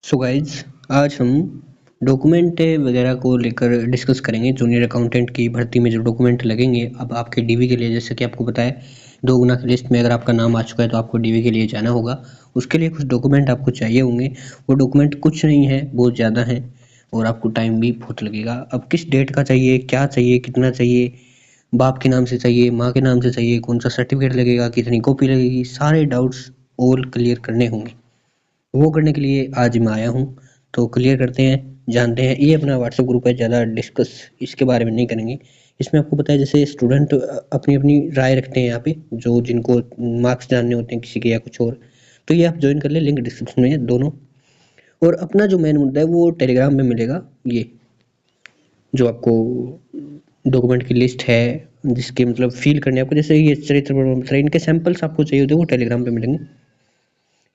So guys आज हम document वगैरह को लेकर डिस्कस करेंगे। जूनियर अकाउंटेंट की भर्ती में जो डॉक्यूमेंट लगेंगे अब आपके डीवी के लिए, जैसे कि आपको पता है 2 गुना की लिस्ट में अगर आपका नाम आ चुका है तो आपको डीवी के लिए जाना होगा। उसके लिए कुछ डॉक्यूमेंट आपको चाहिए होंगे। वो डॉक्यूमेंट कुछ नहीं है, बहुत ज़्यादा हैं और आपको टाइम भी बहुत लगेगा। अब किस डेट का चाहिए, क्या चाहिए, कितना चाहिए, बाप के नाम से चाहिए, माँ के नाम से चाहिए, कौन सा सर्टिफिकेट लगेगा, कितनी कॉपी लगेगी, सारे डाउट्स ऑल क्लियर करने होंगे। वो करने के लिए आज मैं आया हूँ। तो क्लियर करते हैं, जानते हैं। ये अपना व्हाट्सएप ग्रुप है, ज़्यादा डिस्कस इसके बारे में नहीं करेंगे। इसमें आपको पता है जैसे स्टूडेंट अपनी अपनी राय रखते हैं यहाँ पे, जो जिनको मार्क्स जानने होते हैं किसी के या कुछ और, तो ये आप ज्वाइन कर ले, लिंक डिस्क्रिप्शन में है दोनों। और अपना जो मेन मुद्दा है वो टेलीग्राम में मिलेगा। ये जो आपको डॉक्यूमेंट की लिस्ट है जिसके मतलब फील करने आपको, जैसे ये चरित्र प्रमाण पत्र, इनके सैंपल्स आपको चाहिए होते हैं, वो टेलीग्राम पे मिलेंगे।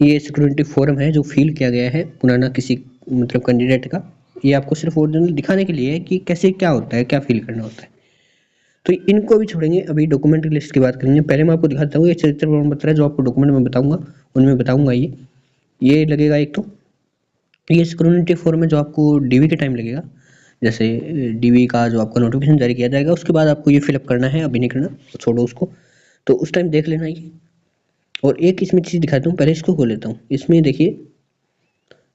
ये सिक्योरिटी फॉर्म है जो फिल किया गया है पुराना किसी मतलब कैंडिडेट का। ये आपको सिर्फ ओरिजिनल दिखाने के लिए है कि कैसे क्या होता है, क्या फिल करना होता है। तो इनको भी छोड़ेंगे, अभी डॉक्यूमेंट की लिस्ट की बात करेंगे। पहले मैं आपको दिखाता हूँ, ये चरित्र प्रमाण पत्र है जो आपको डॉक्यूमेंट में बताऊंगा, उनमें बताऊंगा। ये लगेगा एक तो। ये सिक्योरिटी फॉर्म है जो आपको डीवी के टाइम लगेगा। जैसे डीवी का जो आपका नोटिफिकेशन जारी किया जाएगा उसके बाद आपको ये फिलअप करना है, अभी नहीं करना तो छोड़ो उसको, तो उस टाइम देख लेना ये। और एक इसमें चीज़ दिखाता हूँ, पहले इसको खोल लेता हूँ। इसमें देखिए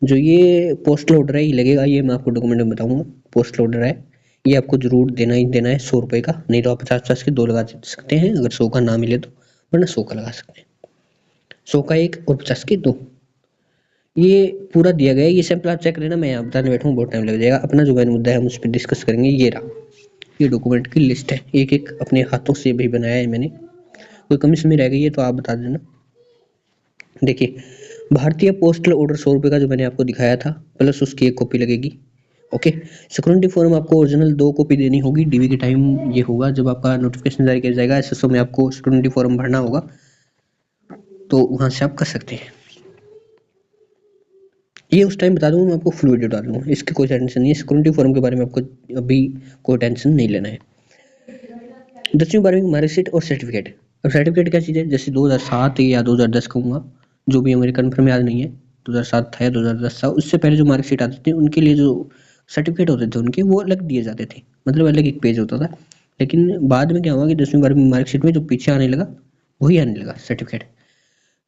जो ये पोस्टल ऑर्डर है ये लगेगा, ये मैं आपको डॉक्यूमेंट में बताऊंगा। पोस्टल ऑर्डर है, ये आपको जरूर देना ही देना है, 100 रुपये का। नहीं तो आप 50-50 के 2 लगा सकते हैं अगर 100 का ना मिले तो, वरना 100 का लगा सकते हैं। 100 का 1 और 50 के 2, ये पूरा दिया गया है। ये सैंपल आप चेक कर लेना, मैं यहाँ बताने बैठूँ बहुत टाइम लग जाएगा। अपना जो मेन मुद्दा है हम उस पर डिस्कस करेंगे। ये रहा, ये डॉक्यूमेंट की लिस्ट है, एक एक अपने हाथों से भी बनाया है मैंने। कोई कमी में रह गई है तो आप बता देना। देखिए, भारतीय पोस्टल ऑर्डर 100 रुपये का जो मैंने आपको दिखाया था, प्लस उसकी 1 कॉपी लगेगी। ओके, सिक्योरिटी फॉर्म आपको ओरिजिनल 2 कॉपी देनी होगी। डीवी के टाइम ये होगा जब आपका नोटिफिकेशन जारी किया जाएगा, एसएसओ में आपको सिक्योरिटी फॉर्म भरना होगा, तो वहां से आप कर सकते हैं। ये उस टाइम बता दूंगा, मैं आपको फुल वीडियो डाल दूंगा, इसकी कोई टेंशन नहीं है। सिक्योरिटी फॉर्म के बारे में आपको अभी कोई टेंशन नहीं लेना है। 10वीं 12वीं की मार्कशीट और सर्टिफिकेट। अब सर्टिफिकेट क्या चीज़ है, जैसे 2007 या 2010 कहूँगा, जो भी है, मेरे कन्फर्म याद नहीं है 2007 था या 2010 था। उससे पहले जो मार्कशीट आती थी उनके लिए जो सर्टिफिकेट होते थे उनके, वो अलग दिए जाते थे, मतलब अलग एक पेज होता था। लेकिन बाद में क्या हुआ कि 10वीं 12वीं मार्कशीट में जो पीछे आने लगा वही आने लगा सर्टिफिकेट।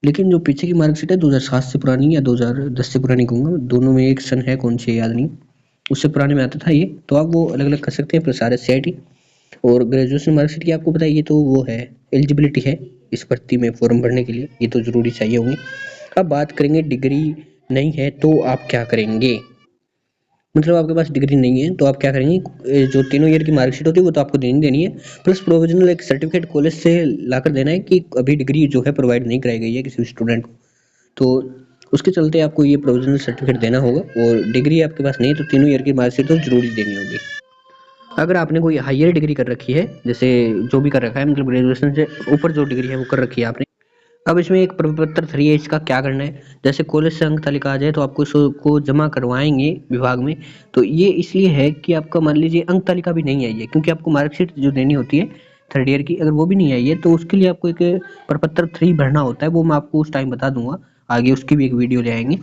लेकिन जो पीछे की मार्कशीट है 2007 से पुरानी या 2010 से पुरानी कहूँगा, दोनों में एक सन है, कौन सी याद नहीं, उससे पुराने में आता था ये, तो आप वो अलग अलग कर सकते हैं। प्लस RSCIT और ग्रेजुएशन मार्कशीट की आपको बताइए, तो वो है एलिजिबिलिटी है इस भर्ती में फॉर्म भरने के लिए, ये तो जरूरी चाहिए होंगी। अब बात करेंगे डिग्री नहीं है तो आप क्या करेंगे। मतलब आपके पास डिग्री नहीं है तो आप क्या करेंगे, जो तीनों ईयर की मार्कशीट होती है वो तो आपको देनी देनी है, प्लस प्रोविजनल एक सर्टिफिकेट कॉलेज से लाकर देना है कि अभी डिग्री जो है प्रोवाइड नहीं कराई गई है किसी स्टूडेंट को, तो उसके चलते आपको ये प्रोविजनल सर्टिफिकेट देना होगा। और डिग्री आपके पास नहीं तो तीनों ईयर की मार्कशीट तो जरूरी देनी होगी। अगर आपने कोई हायर डिग्री कर रखी है, जैसे जो भी कर रखा है, मतलब ग्रेजुएशन से ऊपर जो डिग्री है वो कर रखी है आपने, अब इसमें एक प्रपत्र 3 है, इसका क्या करना है। जैसे कॉलेज से अंक तालिका आ जाए तो आपको इसको जमा करवाएंगे विभाग में। तो ये इसलिए है कि आपका मान लीजिए अंक तालिका भी नहीं आई है, क्योंकि आपको मार्कशीट जो देनी होती है 3rd ईयर की, अगर वो भी नहीं आई है तो उसके लिए आपको एक प्रपत्र 3 भरना होता है। वो मैं आपको उस टाइम बता दूंगा, आगे उसकी भी एक वीडियो ले आएंगे।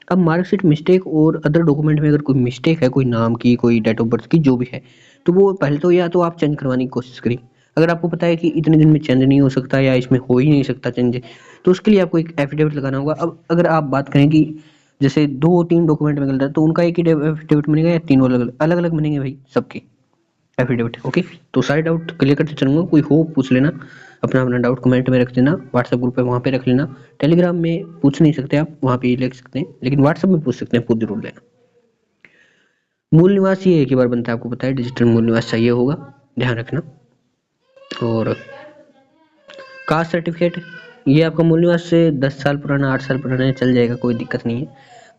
अब मार्कशीट मिस्टेक और अदर डॉक्यूमेंट में अगर कोई मिस्टेक है, कोई नाम की, कोई डेट ऑफ बर्थ की, जो भी है, तो वो पहले तो या तो आप चेंज करवाने की कोशिश करिए। अगर आपको पता है कि इतने दिन में चेंज नहीं हो सकता या इसमें हो ही नहीं सकता चेंज, तो उसके लिए आपको एक एफिडेविट लगाना होगा। अब अगर आप बात करें कि जैसे 2-3 डॉक्यूमेंट में गलत है तो उनका एक ही एफिडेविट बनेगा या तीनों अलग अलग अलग बनेंगे भाई सबके एफिडेविट। ओके, तो सारे डाउट क्लियर करते चलूंगा, कोई हो पूछ लेना, अपना अपना डाउट कमेंट में रख देना, व्हाट्सएप ग्रुप पे वहाँ पे रख लेना। टेलीग्राम में पूछ नहीं सकते आप, वहाँ पे लिख सकते हैं, लेकिन व्हाट्सएप में पूछ सकते हैं, पूछ जरूर लेना। मूल निवास ये एक ही बार बनता है, आपको पता है, डिजिटल मूल निवास चाहिए होगा, ध्यान रखना। और कास्ट सर्टिफिकेट, ये आपका मूल निवास से 10 साल पुराना, 8 साल पुराना है, चल जाएगा, कोई दिक्कत नहीं है।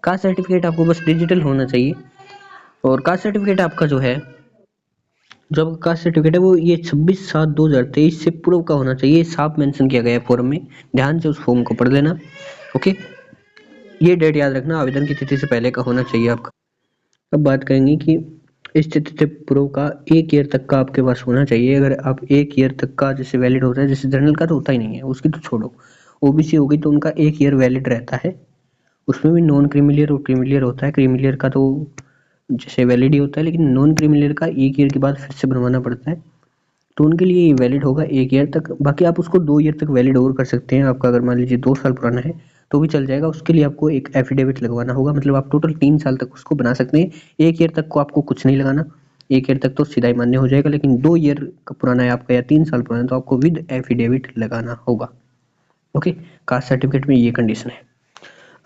कास्ट सर्टिफिकेट आपको बस डिजिटल होना चाहिए। और कास्ट सर्टिफिकेट आपका जो है, जो आपका कास्ट सर्टिफिकेट है वो ये 26/7/2023 से पूर्व का होना चाहिए, साफ मेंशन किया गया है फॉर्म में, ध्यान से उस फॉर्म को पढ़ लेना। ओके, ये डेट याद रखना, आवेदन की तिथि से पहले का होना चाहिए आपका। अब बात करेंगे कि इस तिथि से पूर्व का 1 ईयर तक का आपके पास होना चाहिए। अगर आप 1 ईयर तक का जैसे वैलिड होता है, जैसे जनरल का तो होता ही नहीं है, उसकी तो छोड़ो, ओबीसी हो गई तो उनका 1 ईयर वैलिड रहता है। उसमें भी नॉन क्रीमिलियर और क्रीमिलियर होता है। क्रीमिलियर का तो जैसे वैलिड ही होता है, लेकिन नॉन क्रीमिलियर का 1 ईयर के बाद फिर से बनवाना पड़ता है, तो उनके लिए ये वैलिड होगा 1 ईयर तक। बाकी आप उसको 2 ईयर तक वैलिड और कर सकते हैं। आपका अगर मान लीजिए 2 साल पुराना है तो भी चल जाएगा। उसके लिए आपको एक एफिडेविट लगवाना होगा, मतलब आप टोटल 3 साल तक उसको बना सकते हैं। 1 ईयर तक को आपको कुछ नहीं लगाना, 1 ईयर तक तो सीधा ही मान्य हो जाएगा, लेकिन 2 ईयर का पुराना है आपका या 3 साल पुराना है तो आपको विद एफिडेविट लगाना होगा। ओके, कास्ट सर्टिफिकेट में ये कंडीशन है।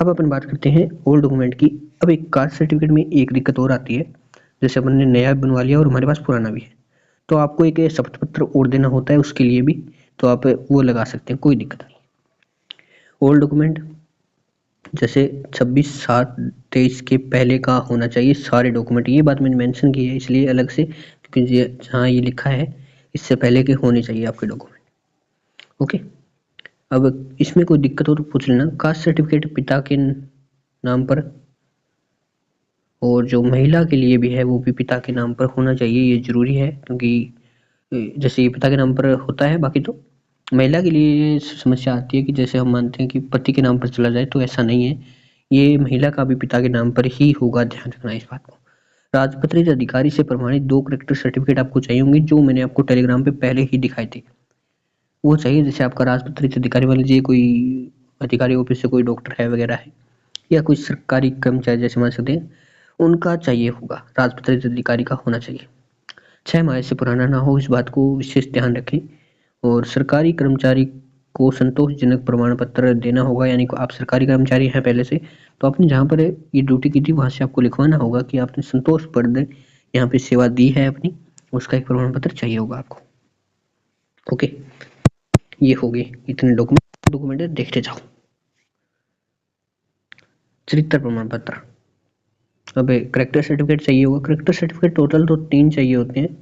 अब अपन बात करते हैं ओल्ड डॉक्यूमेंट की। अब एक कास्ट सर्टिफिकेट में एक दिक्कत और आती है, जैसे अपन ने नया बनवा लिया और हमारे पास पुराना भी है, तो आपको एक शपथ पत्र और देना होता है उसके लिए भी, तो आप वो लगा सकते हैं, कोई दिक्कत नहीं। ओल्ड डॉक्यूमेंट जैसे 26/7/23 के पहले का होना चाहिए सारे डॉक्यूमेंट। ये बात मैंने मेंशन की है इसलिए अलग से, क्योंकि जहाँ ये लिखा है इससे पहले के होने चाहिए आपके डॉक्यूमेंट। ओके, अब इसमें कोई दिक्कत हो तो पूछ लेना। कास्ट सर्टिफिकेट पिता के नाम पर, और जो महिला के लिए भी है वो भी पिता के नाम पर होना चाहिए, ये जरूरी है, क्योंकि जैसे ये पिता के नाम पर होता है, बाकी तो महिला के लिए ये समस्या आती है कि जैसे हम मानते हैं कि पति के नाम पर चला जाए, तो ऐसा नहीं है, ये महिला का भी पिता के नाम पर ही होगा, ध्यान रखना इस बात को। राजपत्रित अधिकारी से प्रमाणित 2 करेक्टर सर्टिफिकेट आपको चाहिए होंगे, जो मैंने आपको टेलीग्राम पे पहले ही दिखाए थे, वो चाहिए। जैसे आपका राजपत्रित अधिकारी, मान लीजिए कोई अधिकारी ऑफिस से कोई डॉक्टर है वगैरह है, या कोई सरकारी कर्मचारी जैसे मान सकते हैं, उनका चाहिए होगा, राजपत्रित अधिकारी का होना चाहिए। 6 माह से पुराना ना हो, इस बात को विशेष ध्यान रखें। और सरकारी कर्मचारी को संतोषजनक प्रमाण पत्र देना होगा, यानी कि आप सरकारी कर्मचारी हैं पहले से, तो आपने जहाँ पर ये ड्यूटी की थी वहां से आपको लिखवाना होगा कि आपने संतोषप्रद यहाँ पे सेवा दी है अपनी, उसका एक प्रमाण पत्र चाहिए होगा आपको। ओके, ये हो गए इतने डॉक्यूमेंट देखते जाओ। चरित्र प्रमाण पत्र, अब करेक्टर सर्टिफिकेट चाहिए होगा। करेक्टर सर्टिफिकेट टोटल तो 3 चाहिए होते हैं,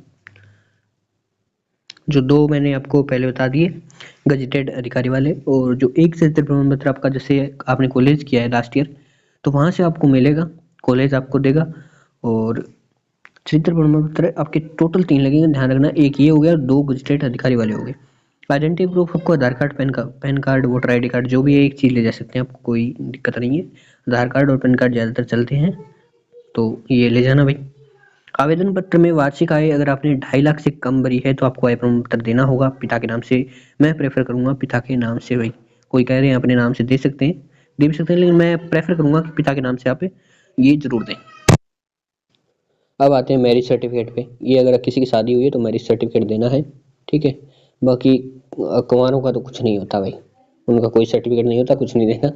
जो 2 मैंने आपको पहले बता दिए गजेटेड अधिकारी वाले, और जो एक चरित्र प्रमाण पत्र आपका जैसे आपने कॉलेज किया है लास्ट ईयर, तो वहां से आपको मिलेगा, कॉलेज आपको देगा। और चरित्र प्रमाण पत्र आपके टोटल 3 लगेंगे, ध्यान रखना, एक ये हो गया और 2 गजेटेड अधिकारी वाले हो गए। आइडेंटिटी प्रूफ आपको Aadhaar card, PAN card, voter ID card, जो भी है एक चीज ले जा सकते हैं, आपको कोई दिक्कत नहीं है। आधार कार्ड और पैन कार्ड ज्यादातर चलते हैं, तो ये ले जाना भाई। आवेदन पत्र में वार्षिक आय अगर आपने 2.5 लाख से कम भरी है तो आपको आय प्रमाण पत्र देना होगा पिता के नाम से। मैं प्रेफर करूंगा पिता के नाम से भाई, कोई कह रहे हैं अपने नाम से दे सकते हैं, दे भी सकते हैं, लेकिन मैं प्रेफर करूंगा कि पिता के नाम से आप ये जरूर दें। अब आते हैं मैरिज सर्टिफिकेट पे। ये अगर किसी की शादी हुई है तो मैरिज सर्टिफिकेट देना है, ठीक है। बाकी कुंवारों का तो कुछ नहीं होता भाई, उनका कोई सर्टिफिकेट नहीं होता, कुछ नहीं देना।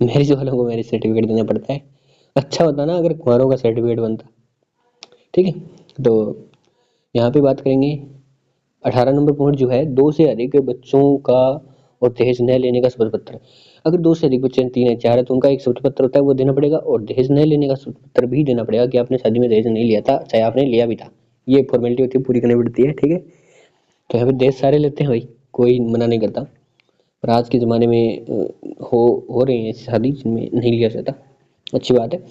मैरिज वालों को मैरिज सर्टिफिकेट देना पड़ता है। अच्छा होता ना अगर कुंवारों का सर्टिफिकेट बनता, ठीक है। तो यहाँ पे बात करेंगे 18 नंबर पॉइंट जो है, 2 से अधिक बच्चों का और दहेज न लेने का शपथ पत्र। अगर 2 से अधिक बच्चे 3 है 4 है तो उनका एक शपथ पत्र होता है, वो देना पड़ेगा, और दहेज न लेने का शपथ पत्र भी देना पड़ेगा कि आपने शादी में दहेज नहीं लिया था, चाहे आपने लिया भी था। ये फॉर्मेलिटी होती है, पूरी करनी पड़ती है, ठीक है। तो यहाँ पे दहेज सारे लेते हैं भाई, कोई मना नहीं करता, पर आज के ज़माने में हो रही है शादी जिनमें नहीं लिया जाता, अच्छी बात है।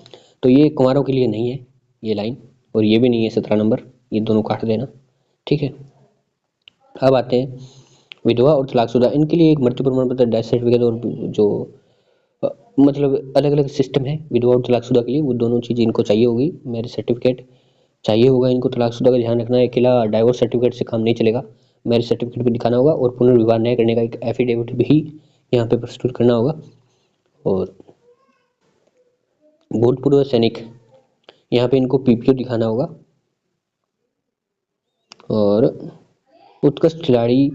तो ये कुंवारों के लिए नहीं है ये लाइन, और ये भी नहीं है 17 नंबर, ये दोनों काट देना, ठीक है। अब आते हैं विधवा और तलाकशुदा, इनके लिए एक मृत्यु प्रमाण पत्र, डेथ सर्टिफिकेट, और जो मतलब अलग अलग सिस्टम है विधवा और तलाकशुदा के लिए, वो दोनों चीज़ इनको चाहिए होगी। मैरिज सर्टिफिकेट चाहिए होगा इनको। तलाकशुदा का ध्यान रखना है, अकेला डाइवोर्स सर्टिफिकेट से काम नहीं चलेगा, मैरिज सर्टिफिकेट भी दिखाना होगा, और पुनर्विवाह न करने का एक एफिडेविट भी यहाँ पे प्रस्तुत करना होगा। और भूतपूर्व सैनिक, यहाँ पे इनको PPO दिखाना होगा। और उत्कृष्ट खिलाड़ी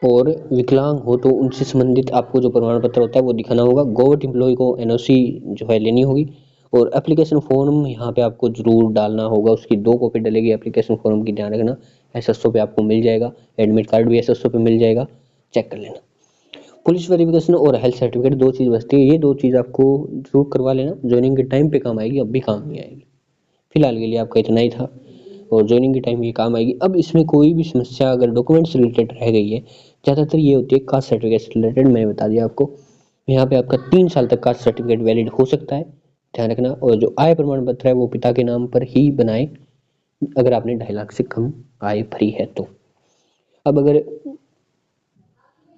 और विकलांग हो तो उनसे संबंधित आपको जो प्रमाण पत्र होता है वो दिखाना होगा। गवर्नमेंट एम्प्लॉय को NOC जो है लेनी होगी। और एप्लीकेशन फॉर्म यहाँ पे आपको जरूर डालना होगा, उसकी 2 कॉपी डलेगी एप्लीकेशन फॉर्म की, ध्यान रखना। SSO पे आपको मिल जाएगा, एडमिट कार्ड भी SSO पे मिल जाएगा, चेक कर लेना। पुलिस वेरिफिकेशन और हेल्थ सर्टिफिकेट 2 चीज़ बचती है, ये 2 चीज़ आपको जरूर करवा लेना, ज्वाइनिंग के टाइम पे काम आएगी, अब भी काम नहीं आएगी, फिलहाल के लिए आपका इतना ही था, और ज्वाइनिंग के टाइम ये काम आएगी। अब इसमें कोई भी समस्या अगर डॉक्यूमेंट से रिलेटेड रह गई है, ज़्यादातर ये होती है कास्ट सर्टिफिकेट से रिलेटेड, मैंने बता दिया आपको। यहाँ पे आपका 3 साल तक कास्ट सर्टिफिकेट वैलिड हो सकता है, ध्यान रखना। और जो आय प्रमाण पत्र है वो पिता के नाम पर ही बनाए, अगर आपने 2.5 लाख से कम आय भरी है तो। अब अगर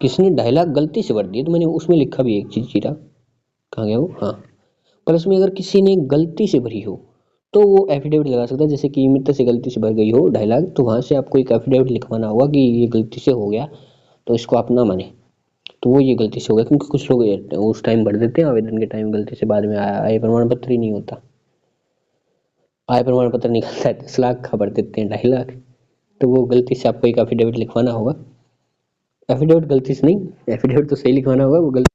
किसी ने 2.5 लाख गलती से भर दिए तो मैंने उसमें लिखा भी एक चीज़ जीरा, कहाँ गया वो, हाँ, प्लस में अगर किसी ने गलती से भरी हो तो वो एफिडेविट लगा सकता है, जैसे कि मित्र से गलती से भर गई हो 2.5 लाख, तो वहाँ से आपको एक एफिडेविट लिखवाना होगा कि ये गलती से हो गया, तो इसको आप ना माने, तो वो ये गलती से हो गया। क्योंकि कुछ लोग उस टाइम भर देते हैं आवेदन के टाइम गलती से, बाद में आय प्रमाण पत्र ही नहीं होता, आय प्रमाण पत्र निकलता है 10 लाख का, भर देते हैं 2.5 लाख। तो वो गलती से आपको एक एफिडेविट लिखवाना होगा, एफिडेविट गलती से नहीं, एफिडेविट तो सही लिखवाना होगा, वो गलती